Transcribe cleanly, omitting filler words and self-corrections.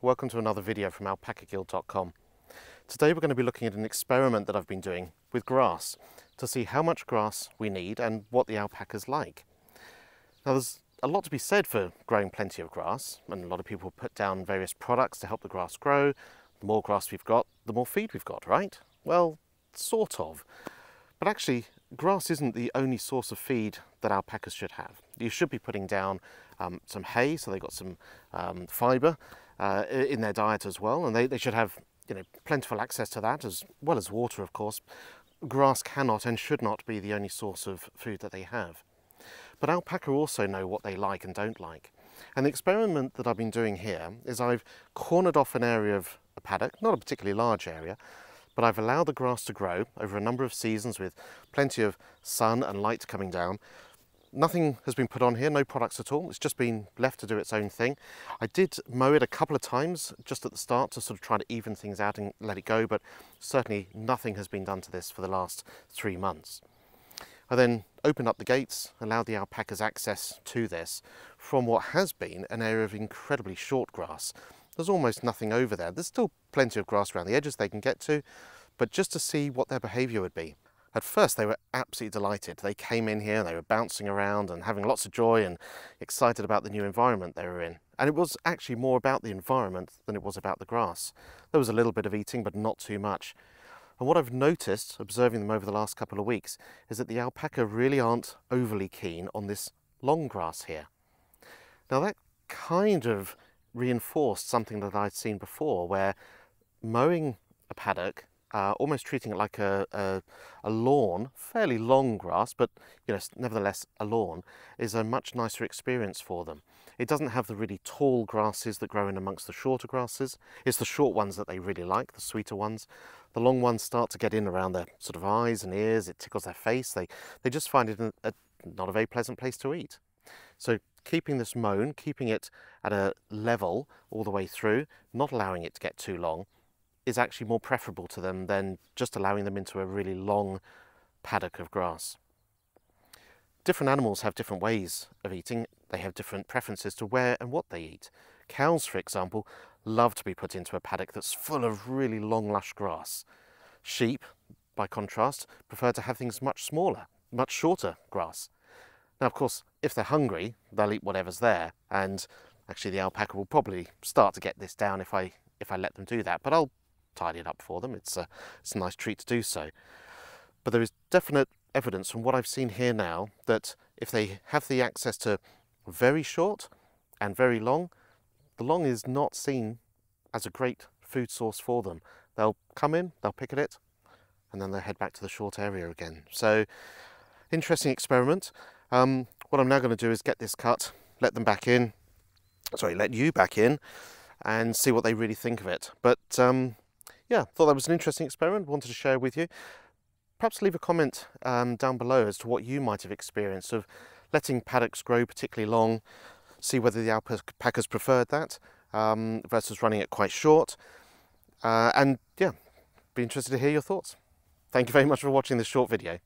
welcome to another video from alpacaguild.com. Today we're going to be looking at an experiment that I've been doing with grass to see how much grass we need and what the alpacas like. Now there's a lot to be said for growing plenty of grass, and a lot of people put down various products to help the grass grow. The more grass we've got, the more feed we've got, right? Well, sort of. But actually, grass isn't the only source of feed that alpacas should have. You should be putting down some hay, so they've got some fibre in their diet as well, and they should have plentiful access to that, as well as water, of course. Grass cannot and should not be the only source of food that they have. But alpaca also know what they like and don't like. And the experiment that I've been doing here is I've cornered off an area of a paddock, not a particularly large area, but I've allowed the grass to grow over a number of seasons with plenty of sun and light coming down. Nothing has been put on here, no products at all. It's just been left to do its own thing. I did mow it a couple of times just at the start to sort of try to even things out and let it go, but certainly nothing has been done to this for the last 3 months. I then opened up the gates, allowed the alpacas access to this from what has been an area of incredibly short grass. There's almost nothing over there. There's still plenty of grass around the edges they can get to, but just to see what their behaviour would be. At first they were absolutely delighted. They came in here, they were bouncing around and having lots of joy and excited about the new environment they were in. And it was actually more about the environment than it was about the grass. There was a little bit of eating, but not too much. And what I've noticed, observing them over the last couple of weeks, is that the alpaca really aren't overly keen on this long grass here. Now that kind of reinforced something that I'd seen before, where mowing a paddock, almost treating it like a lawn, fairly long grass, but nevertheless a lawn, is a much nicer experience for them. It doesn't have the really tall grasses that grow in amongst the shorter grasses. It's the short ones that they really like, the sweeter ones. The long ones start to get in around their sort of eyes and ears, it tickles their face. They just find it not a very pleasant place to eat. So keeping this mown, keeping it at a level all the way through, not allowing it to get too long, is actually more preferable to them than just allowing them into a really long paddock of grass. Different animals have different ways of eating. They have different preferences to where and what they eat. Cows, for example, love to be put into a paddock that's full of really long, lush grass. Sheep, by contrast, prefer to have things much smaller, much shorter grass. Now, of course, if they're hungry, they'll eat whatever's there, and actually the alpaca will probably start to get this down if I let them do that, but I'll tidy it up for them. It's a nice treat to do so. But there is definite evidence from what I've seen here now that if they have the access to very short and very long, the long is not seen as a great food source for them. They'll come in, they'll pick at it, and then they'll head back to the short area again. So, interesting experiment. What I'm now going to do is get this cut, let you back in, and see what they really think of it. But yeah, thought that was an interesting experiment, wanted to share with you. Perhaps leave a comment down below as to what you might have experienced of letting paddocks grow particularly long, see whether the alpacas preferred that versus running it quite short. And yeah, be interested to hear your thoughts. Thank you very much for watching this short video.